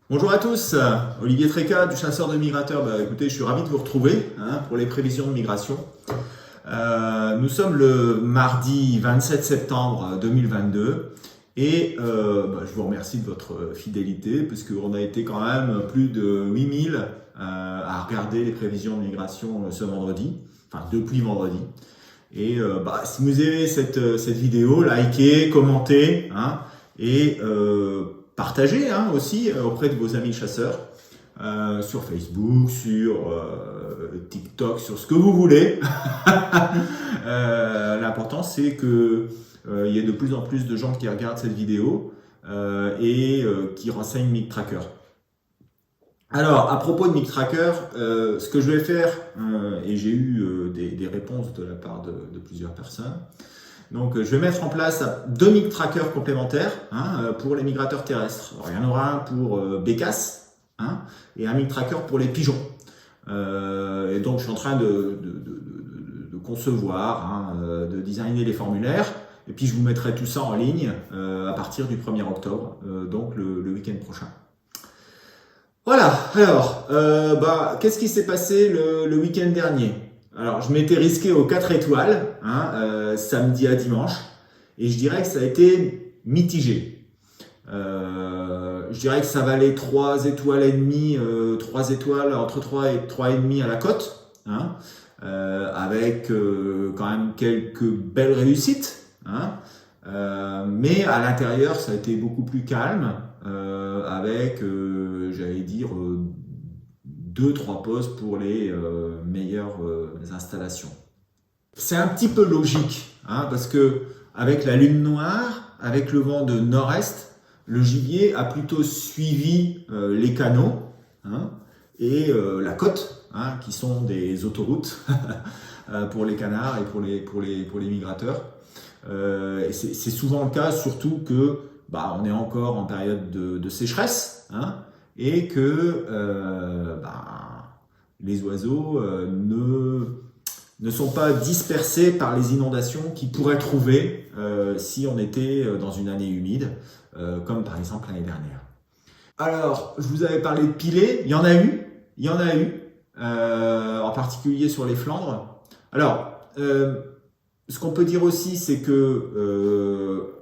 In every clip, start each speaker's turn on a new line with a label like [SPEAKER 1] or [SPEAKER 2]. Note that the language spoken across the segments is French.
[SPEAKER 1] Bonjour à tous, Olivier Tréca du chasseur de migrateurs. Écoutez, je suis ravi de vous retrouver pour les prévisions de migration. Nous sommes le mardi 27 septembre 2022 et je vous remercie de votre fidélité puisqu'on a été quand même plus de 8000 à regarder les prévisions de migration ce vendredi, enfin depuis vendredi. Et si vous aimez cette vidéo, likez, commentez et partagez aussi auprès de vos amis chasseurs sur Facebook, sur TikTok, sur ce que vous voulez. L'important c'est que il y ait de plus en plus de gens qui regardent cette vidéo et qui renseignent MigTracker. Alors, à propos de MigTracker, ce que je vais faire, et j'ai eu des réponses de la part de plusieurs personnes, donc je vais mettre en place deux MigTrackers complémentaires pour les migrateurs terrestres. Alors, il y en aura un pour Bécasse et un MigTracker pour les pigeons. Et donc je suis en train de concevoir, de designer les formulaires, et puis je vous mettrai tout ça en ligne à partir du 1er octobre, donc le week-end prochain. Voilà, alors, qu'est-ce qui s'est passé le week-end dernier? Alors, je m'étais risqué aux 4 étoiles, samedi à dimanche, et je dirais que ça a été mitigé. Je dirais que ça valait 3 étoiles et demie, 3 étoiles, entre 3 et 3 et demi à la cote, avec quand même quelques belles réussites, mais à l'intérieur, ça a été beaucoup plus calme, avec, j'allais dire, 2-3 postes pour les meilleures installations. C'est un petit peu logique, parce que avec la lune noire, avec le vent de nord-est, le gibier a plutôt suivi les canaux et la côte, qui sont des autoroutes pour les canards et pour les migrateurs. C'est souvent le cas, surtout que on est encore en période de sécheresse et que les oiseaux ne sont pas dispersés par les inondations qu'ils pourraient trouver si on était dans une année humide, comme par exemple l'année dernière. Alors, je vous avais parlé de pilets, il y en a eu, en particulier sur les Flandres. Alors, ce qu'on peut dire aussi, c'est que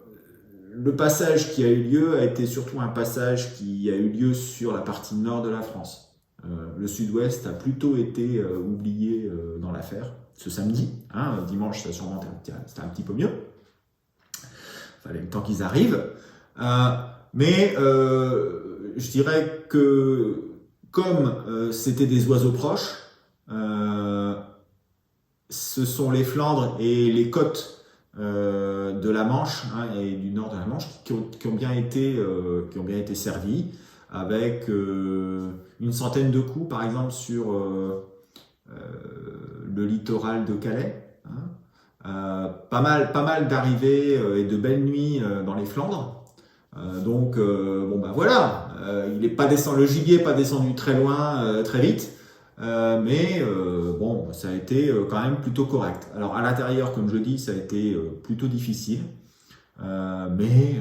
[SPEAKER 1] le passage qui a eu lieu a été surtout un passage qui a eu lieu sur la partie nord de la France. Le sud-ouest a plutôt été oublié dans l'affaire ce samedi. Dimanche, ça sûrement c'était un petit peu mieux. Il fallait le temps qu'ils arrivent. Mais je dirais que comme c'était des oiseaux proches, ce sont les Flandres et les côtes de la Manche et du nord de la Manche qui ont bien été servis, avec une centaine de coups par exemple sur le littoral de Calais, pas mal d'arrivées et de belles nuits dans les Flandres. Donc voilà, le gibier n'est pas descendu très loin très vite. Mais ça a été quand même plutôt correct. Alors à l'intérieur, comme je dis, ça a été plutôt difficile, mais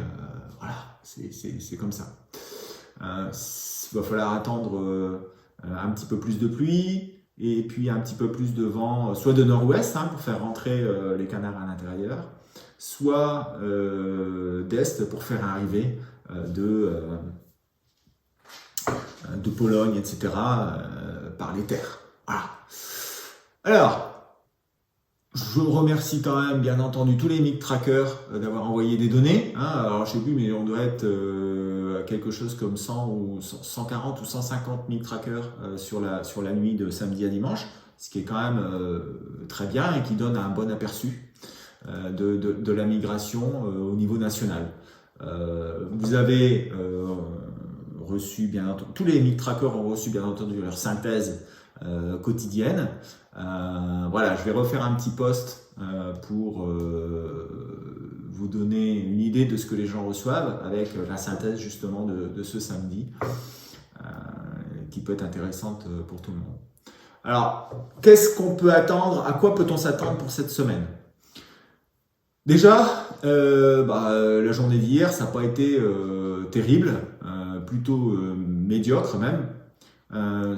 [SPEAKER 1] voilà, c'est comme ça. Il va falloir attendre un petit peu plus de pluie et puis un petit peu plus de vent, soit de nord-ouest pour faire rentrer les canards à l'intérieur, soit d'est pour faire arriver de Pologne, etc., par les terres. Voilà. Alors, je remercie quand même, bien entendu, tous les MigTrackers d'avoir envoyé des données. Alors, je sais plus, mais on doit être à quelque chose comme 100 ou 140 ou 150 MigTrackers sur la nuit de samedi à dimanche, ce qui est quand même très bien et qui donne un bon aperçu de la migration au niveau national. Vous avez reçu, bien entendu, tous les MigTrackers ont reçu bien entendu leur synthèse quotidienne. Voilà, je vais refaire un petit post pour vous donner une idée de ce que les gens reçoivent avec la synthèse justement de ce samedi qui peut être intéressante pour tout le monde. Alors, qu'est-ce qu'on peut attendre? À quoi peut-on s'attendre pour cette semaine? Déjà, la journée d'hier, ça n'a pas été terrible, plutôt médiocre même.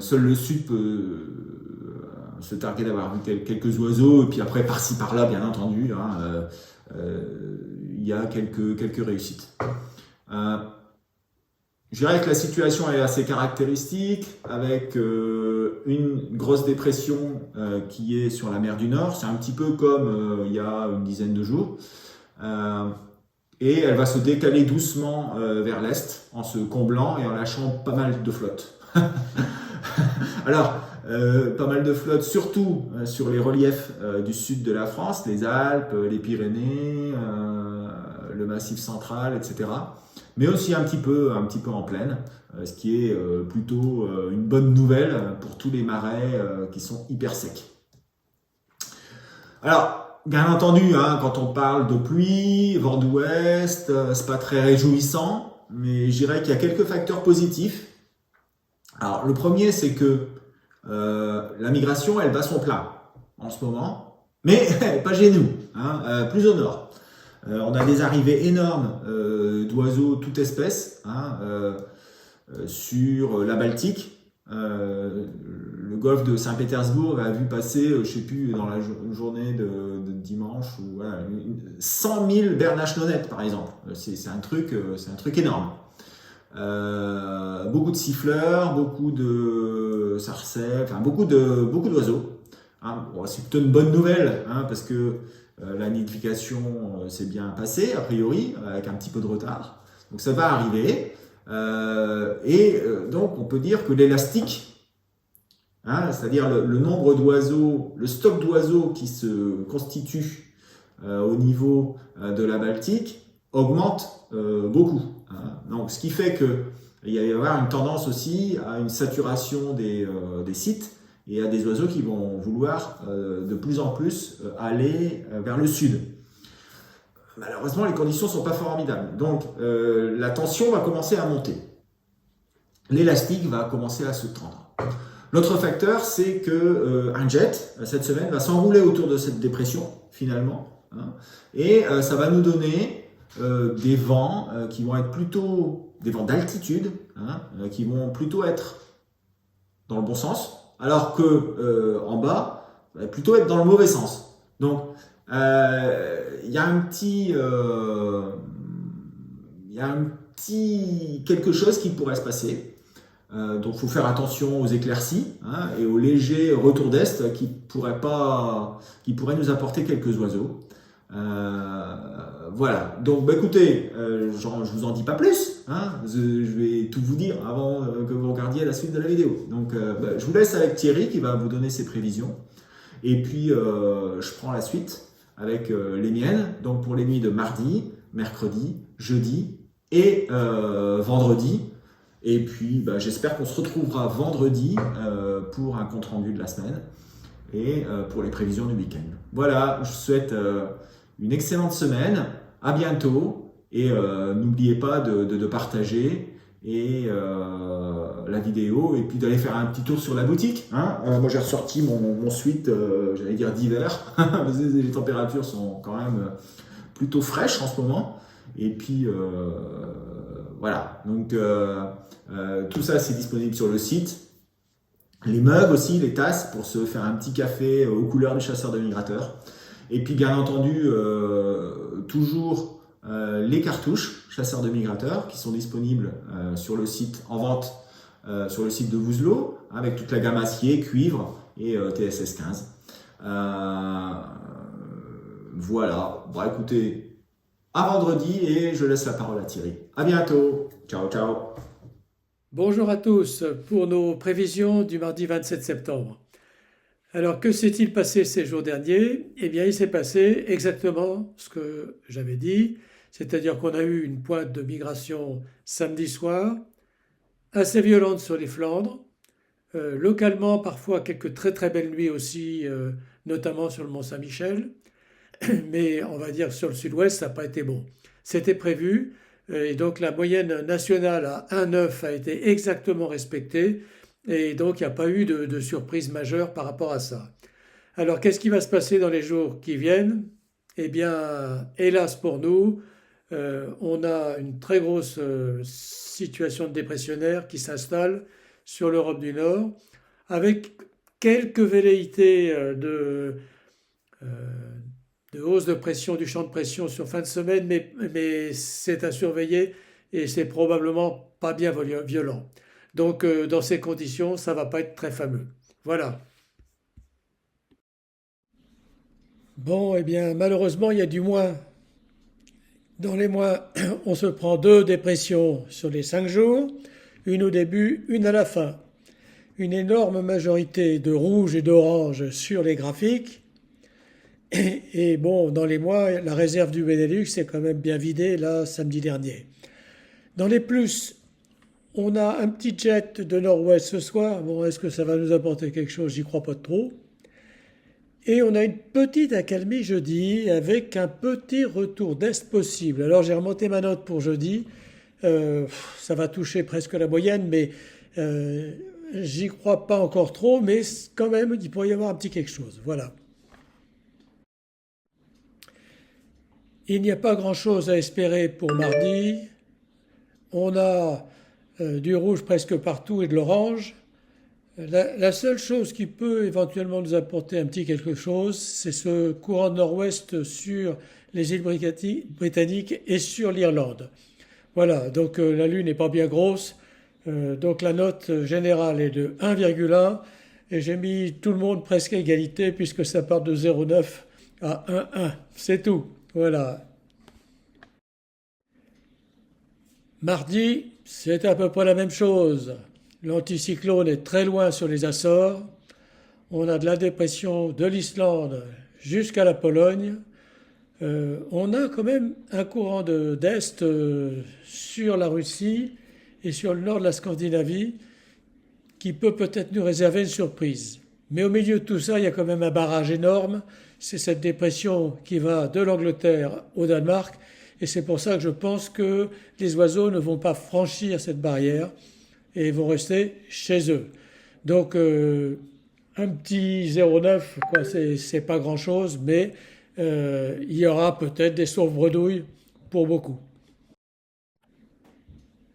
[SPEAKER 1] Seul le sud peut se targuer d'avoir vu quelques oiseaux, et puis après par-ci par-là, bien entendu, hein, il y a quelques réussites. Je dirais que la situation est assez caractéristique, avec une grosse dépression qui est sur la mer du Nord. C'est un petit peu comme il y a une dizaine de jours. Et elle va se décaler doucement vers l'est, en se comblant et en lâchant pas mal de flottes. Alors, pas mal de flottes, surtout sur les reliefs du sud de la France, les Alpes, les Pyrénées, le Massif central, etc. Mais aussi un petit peu en plaine, ce qui est plutôt une bonne nouvelle pour tous les marais qui sont hyper secs. Alors, bien entendu, hein, quand on parle de pluie, vent d'ouest, c'est pas très réjouissant, mais je dirais qu'il y a quelques facteurs positifs. Alors, le premier, c'est que la migration, elle bat son plein en ce moment, mais pas chez nous, hein, plus au nord. On a des arrivées énormes d'oiseaux toute espèce sur la Baltique. Le golfe de Saint-Pétersbourg a vu passer, je sais plus, dans la journée de dimanche, voilà, 100 000 bernaches nonnettes par exemple. C'est un truc énorme. Beaucoup de siffleurs, beaucoup de sarcelles, enfin beaucoup d'oiseaux. Hein. Bon, c'est plutôt une bonne nouvelle, hein, parce que la nidification s'est bien passée, a priori, avec un petit peu de retard. Donc ça va arriver. Donc on peut dire que l'élastique, hein, c'est-à-dire le nombre d'oiseaux, le stock d'oiseaux qui se constitue au niveau de la Baltique augmente beaucoup. Hein. Donc ce qui fait qu'il va y avoir une tendance aussi à une saturation des sites et à des oiseaux qui vont vouloir de plus en plus aller vers le sud. Malheureusement, les conditions ne sont pas formidables. Donc, la tension va commencer à monter. L'élastique va commencer à se tendre. L'autre facteur, c'est que un jet, cette semaine, va s'enrouler autour de cette dépression, finalement. Hein, et ça va nous donner des vents qui vont être plutôt des vents d'altitude, hein, qui vont plutôt être dans le bon sens, alors que en bas, ça va plutôt être dans le mauvais sens. Donc, il y a un petit quelque chose qui pourrait se passer. Donc, il faut faire attention aux éclaircies, hein, et aux légers retours d'est qui pourraient nous apporter quelques oiseaux. Voilà. Donc, écoutez, je vous en dis pas plus. Hein, je vais tout vous dire avant que vous regardiez la suite de la vidéo. Donc, je vous laisse avec Thierry qui va vous donner ses prévisions. Et puis, je prends la suite avec les miennes. Donc, pour les nuits de mardi, mercredi, jeudi et vendredi. Et puis, j'espère qu'on se retrouvera vendredi pour un compte-rendu de la semaine et pour les prévisions du week-end. Voilà, je vous souhaite une excellente semaine. À bientôt. Et n'oubliez pas de partager la vidéo et puis d'aller faire un petit tour sur la boutique. Hein. Moi, j'ai ressorti mon sweat, j'allais dire d'hiver. Les températures sont quand même plutôt fraîches en ce moment. Et puis, voilà. Donc, tout ça, c'est disponible sur le site. Les mugs aussi, les tasses pour se faire un petit café aux couleurs du chasseur de migrateurs. Et puis, bien entendu, toujours les cartouches chasseurs de migrateurs qui sont disponibles sur le site en vente sur le site de Vouzelot avec toute la gamme acier, cuivre et TSS 15. Voilà. Bon, écoutez, à vendredi et je laisse la parole à Thierry. À bientôt. Ciao, ciao.
[SPEAKER 2] Bonjour à tous pour nos prévisions du mardi 27 septembre. Alors, que s'est-il passé ces jours derniers? Eh bien, il s'est passé exactement ce que j'avais dit, c'est-à-dire qu'on a eu une pointe de migration samedi soir, assez violente sur les Flandres, localement parfois quelques très très belles nuits aussi, notamment sur le Mont Saint-Michel, mais on va dire sur le sud-ouest, ça n'a pas été bon. C'était prévu, et donc la moyenne nationale à 1,9 a été exactement respectée, et donc il n'y a pas eu de surprise majeure par rapport à ça. Alors qu'est-ce qui va se passer dans les jours qui viennent? Eh bien, hélas pour nous, on a une très grosse situation de dépressionnaire qui s'installe sur l'Europe du Nord, avec quelques velléités euh, de hausse de pression, du champ de pression sur fin de semaine, mais c'est à surveiller et c'est probablement pas bien violent. Donc, dans ces conditions, ça va pas être très fameux. Voilà. Bon, eh bien, malheureusement, il y a du moins. Dans les mois, on se prend 2 dépressions sur les 5 jours, une au début, une à la fin. Une énorme majorité de rouge et d'orange sur les graphiques. Et bon, dans les mois, la réserve du Benelux est quand même bien vidée, là, samedi dernier. Dans les plus, on a un petit jet de nord-ouest ce soir. Bon, est-ce que ça va nous apporter quelque chose? J'y crois pas trop. Et on a une petite accalmie jeudi avec un petit retour d'est possible. Alors j'ai remonté ma note pour jeudi. Ça va toucher presque la moyenne, mais euh, j'y crois pas encore trop. Mais quand même, il pourrait y avoir un petit quelque chose. Voilà. Il n'y a pas grand-chose à espérer pour mardi. On a du rouge presque partout et de l'orange. La seule chose qui peut éventuellement nous apporter un petit quelque chose, c'est ce courant de nord-ouest sur les îles britanniques et sur l'Irlande. Voilà, donc la Lune n'est pas bien grosse, donc la note générale est de 1,1 et j'ai mis tout le monde presque à égalité puisque ça part de 0,9 à 1,1. C'est tout. Voilà. Mardi, c'est à peu près la même chose. L'anticyclone est très loin sur les Açores. On a de la dépression de l'Islande jusqu'à la Pologne. On a quand même un courant d'Est sur la Russie et sur le nord de la Scandinavie qui peut peut-être nous réserver une surprise. Mais au milieu de tout ça, il y a quand même un barrage énorme. C'est cette dépression qui va de l'Angleterre au Danemark. Et c'est pour ça que je pense que les oiseaux ne vont pas franchir cette barrière et vont rester chez eux. Donc un petit 0,9, quoi, c'est pas grand-chose, mais il y aura peut-être des sauve-bredouilles pour beaucoup.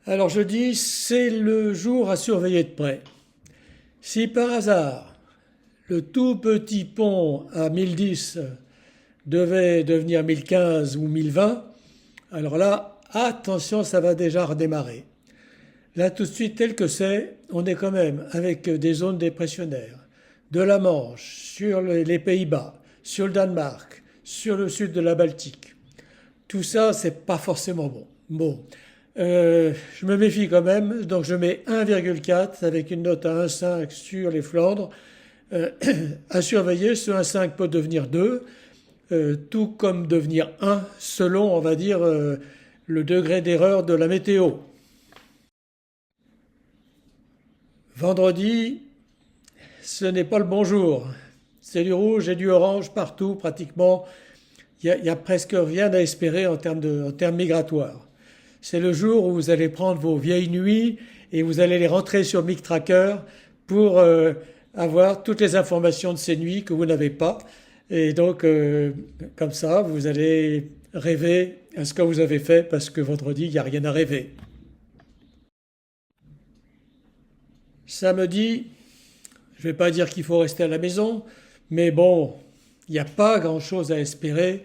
[SPEAKER 2] Alors je dis, c'est le jour à surveiller de près. Si par hasard le tout petit pont à 1010 devait devenir 1015 ou 1020, alors là, attention, ça va déjà redémarrer. Là, tout de suite, tel que c'est, on est quand même avec des zones dépressionnaires. De la Manche, sur les Pays-Bas, sur le Danemark, sur le sud de la Baltique. Tout ça, c'est pas forcément bon. Bon, je me méfie quand même, donc je mets 1,4 avec une note à 1,5 sur les Flandres. À surveiller, ce 1,5 peut devenir 2, tout comme devenir 1 selon, on va dire, le degré d'erreur de la météo. Vendredi, ce n'est pas le bon jour. C'est du rouge et du orange partout, pratiquement. Il y a presque rien à espérer en termes migratoires. C'est le jour où vous allez prendre vos vieilles nuits et vous allez les rentrer sur Mic Tracker pour avoir toutes les informations de ces nuits que vous n'avez pas. Et donc, comme ça, vous allez rêver à ce que vous avez fait parce que vendredi, il n'y a rien à rêver. Samedi, je ne vais pas dire qu'il faut rester à la maison, mais bon, il n'y a pas grand-chose à espérer.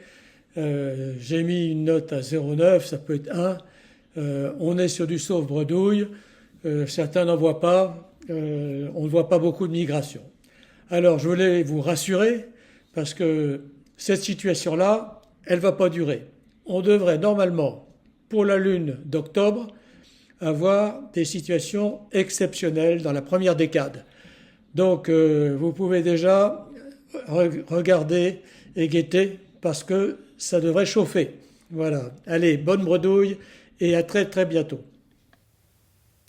[SPEAKER 2] J'ai mis une note à 0,9, ça peut être 1. On est sur du sauve-bredouille. Certains n'en voient pas. On ne voit pas beaucoup de migration. Alors, je voulais vous rassurer, parce que cette situation-là, elle ne va pas durer. On devrait normalement, pour la lune d'octobre, avoir des situations exceptionnelles dans la première décade. Donc, vous pouvez déjà regarder et guetter, parce que ça devrait chauffer. Voilà. Allez, bonne bredouille et à très très bientôt.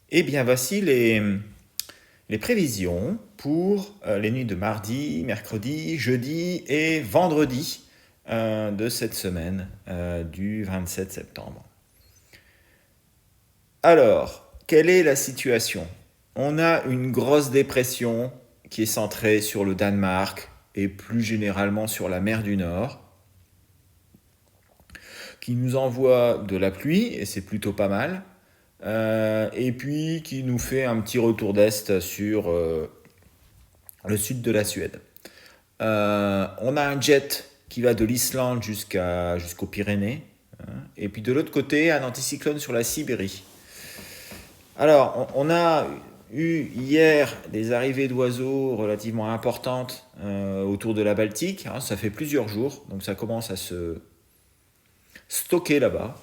[SPEAKER 3] Eh bien, voici les prévisions pour les nuits de mardi, mercredi, jeudi et vendredi de cette semaine du 27 septembre. Alors, quelle est la situation? On a une grosse dépression qui est centrée sur le Danemark et plus généralement sur la mer du Nord, qui nous envoie de la pluie, et c'est plutôt pas mal, et puis qui nous fait un petit retour d'est sur le sud de la Suède. On a un jet qui va de l'Islande jusqu'aux Pyrénées, hein, et puis de l'autre côté, un anticyclone sur la Sibérie. Alors, on a eu hier des arrivées d'oiseaux relativement importantes autour de la Baltique, hein, ça fait plusieurs jours, donc ça commence à se stocker là-bas.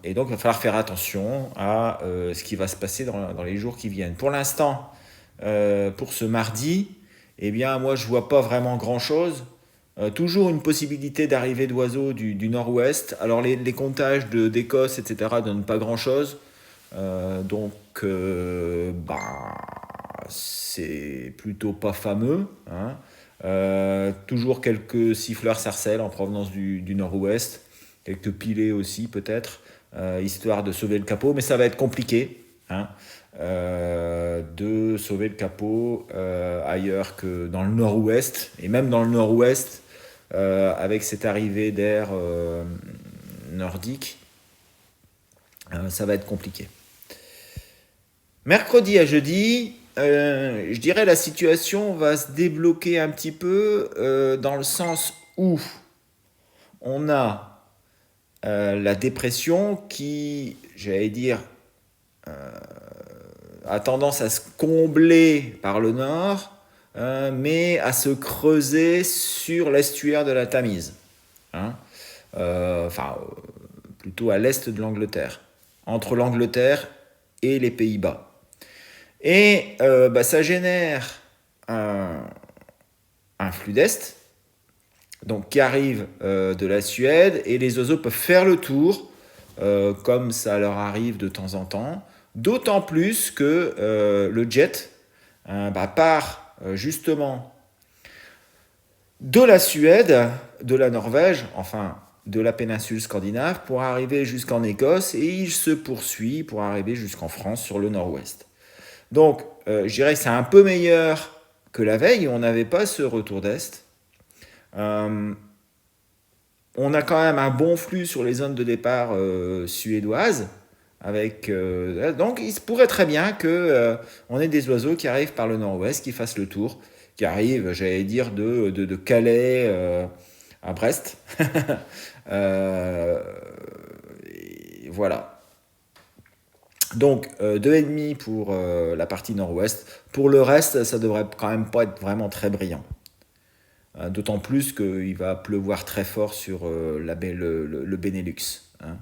[SPEAKER 3] Et donc, il va falloir faire attention à ce qui va se passer dans les jours qui viennent. Pour l'instant, pour ce mardi, eh bien, moi, je ne vois pas vraiment grand-chose. Toujours une possibilité d'arrivée d'oiseaux du nord-ouest. Alors, les comptages d'Écosse, etc., ne donnent pas grand-chose. Donc, c'est plutôt pas fameux, hein. Toujours quelques siffleurs sarcelles en provenance du nord-ouest. Quelques pilets aussi peut-être, histoire de sauver le capot, mais ça va être compliqué, hein, de sauver le capot ailleurs que dans le nord-ouest, et même dans le nord-ouest, avec cette arrivée d'air nordique, ça va être compliqué. Mercredi à jeudi, je dirais la situation va se débloquer un petit peu dans le sens où on a la dépression qui, j'allais dire, a tendance à se combler par le nord, mais à se creuser sur l'estuaire de la Tamise, hein, plutôt à l'est de l'Angleterre, entre l'Angleterre et les Pays-Bas. Et ça génère un flux d'est, donc qui arrive de la Suède, et les oiseaux peuvent faire le tour, comme ça leur arrive de temps en temps, d'autant plus que le jet part justement de la Suède, de la Norvège, enfin de la péninsule scandinave, pour arriver jusqu'en Écosse, et il se poursuit pour arriver jusqu'en France sur le nord-ouest. Donc je dirais que c'est un peu meilleur que la veille, où on n'avait pas ce retour d'est. On a quand même un bon flux sur les zones de départ suédoises, donc il se pourrait très bien qu'on ait des oiseaux qui arrivent par le nord-ouest, qui fassent le tour, qui arrivent, j'allais dire, de Calais à Brest. Voilà. Donc 2,5 pour la partie nord-ouest. Pour le reste, ça devrait quand même pas être vraiment très brillant. D'autant plus qu'il va pleuvoir très fort sur le Benelux, hein.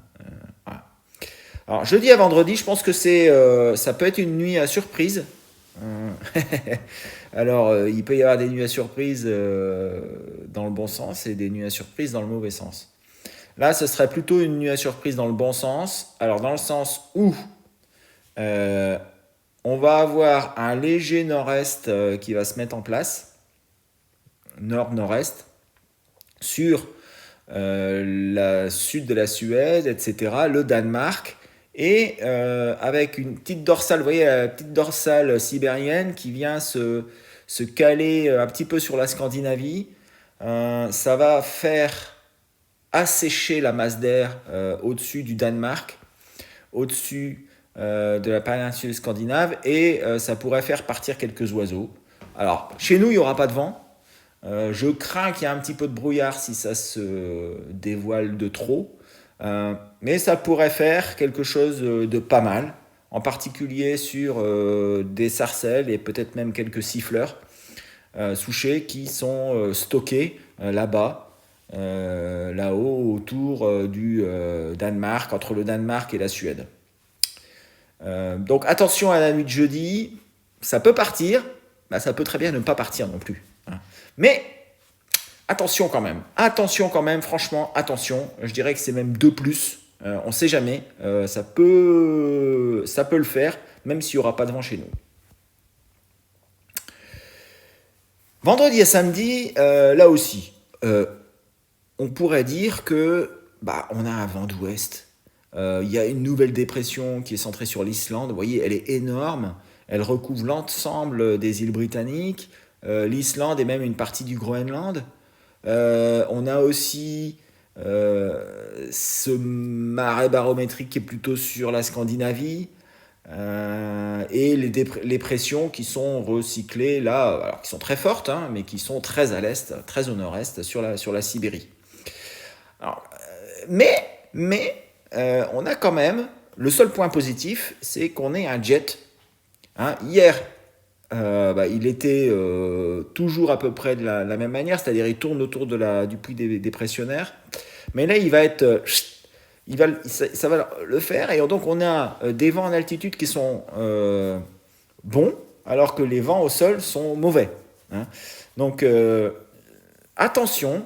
[SPEAKER 3] Voilà. Alors jeudi à vendredi, je pense que ça peut être une nuit à surprise. Alors il peut y avoir des nuits à surprise dans le bon sens et des nuits à surprise dans le mauvais sens. Là, ce serait plutôt une nuit à surprise dans le bon sens. Alors dans le sens où on va avoir un léger nord-est qui va se mettre en place, nord-nord-est, sur la sud de la Suède, etc., le Danemark, et avec une petite dorsale, vous voyez, la petite dorsale sibérienne qui vient se caler un petit peu sur la Scandinavie. Ça va faire assécher la masse d'air au-dessus du Danemark, au-dessus de la péninsule scandinave, et ça pourrait faire partir quelques oiseaux. Alors, chez nous, il n'y aura pas de vent. Je crains qu'il y ait un petit peu de brouillard si ça se dévoile de trop. Mais ça pourrait faire quelque chose de pas mal, en particulier sur des sarcelles et peut-être même quelques siffleurs souchés qui sont stockés là-bas, là-haut, autour du Danemark, entre le Danemark et la Suède. Donc attention à la nuit de jeudi, ça peut partir, ça peut très bien ne pas partir non plus, hein. Mais attention quand même, franchement, attention, je dirais que c'est même 2+, on ne sait jamais, ça peut le faire, même s'il n'y aura pas de vent chez nous. Vendredi et samedi, là aussi, on pourrait dire que on a un vent d'ouest. Il y a une nouvelle dépression qui est centrée sur l'Islande, vous voyez, elle est énorme, elle recouvre l'ensemble des îles britanniques, l'Islande et même une partie du Groenland. On a aussi ce marais barométrique qui est plutôt sur la Scandinavie, et les pressions qui sont recyclées là, alors qui sont très fortes, hein, mais qui sont très à l'est, très au nord-est, sur la Sibérie. Alors, on a quand même, le seul point positif, c'est qu'on est un jet. Hein. Hier, il était toujours à peu près de la même manière, c'est-à-dire il tourne autour du puits des pressionnaires. Mais là, il va être, ça va le faire, et donc on a des vents en altitude qui sont bons, alors que les vents au sol sont mauvais. Hein. Donc attention,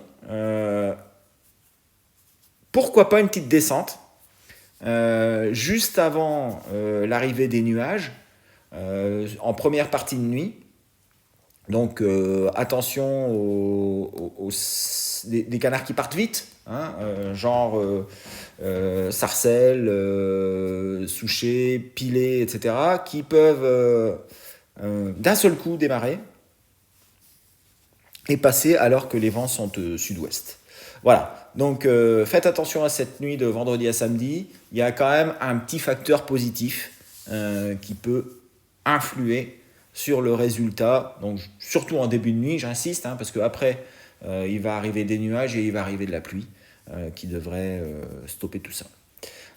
[SPEAKER 3] pourquoi pas une petite descente juste avant l'arrivée des nuages, en première partie de nuit. Donc attention des canards qui partent vite, hein, genre sarcelles, souchets, pilets, etc., qui peuvent d'un seul coup démarrer et passer alors que les vents sont sud-ouest. Voilà, donc faites attention à cette nuit de vendredi à samedi. Il y a quand même un petit facteur positif qui peut influer sur le résultat, donc surtout en début de nuit, j'insiste, hein, parce qu'après il va arriver des nuages et il va arriver de la pluie qui devrait stopper tout ça.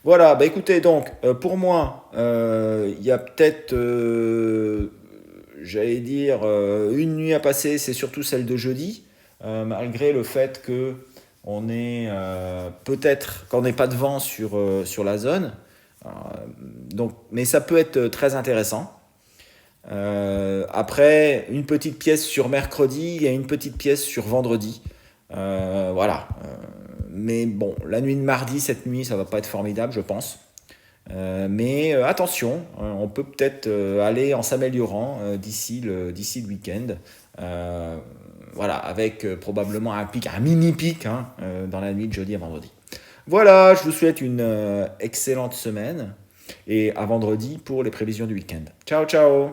[SPEAKER 3] Voilà, écoutez, donc pour moi, il y a peut-être, j'allais dire, une nuit à passer, c'est surtout celle de jeudi, malgré le fait que on est peut-être qu'on n'ait pas de vent sur la zone, donc, mais ça peut être très intéressant. Après, une petite pièce sur mercredi et une petite pièce sur vendredi. Voilà. Mais bon, la nuit de mardi, cette nuit, ça va pas être formidable, je pense. Mais attention, on peut peut-être aller en s'améliorant d'ici le week-end. Voilà, avec probablement un mini pic, hein, dans la nuit de jeudi à vendredi. Voilà, je vous souhaite une excellente semaine et à vendredi pour les prévisions du week-end. Ciao, ciao!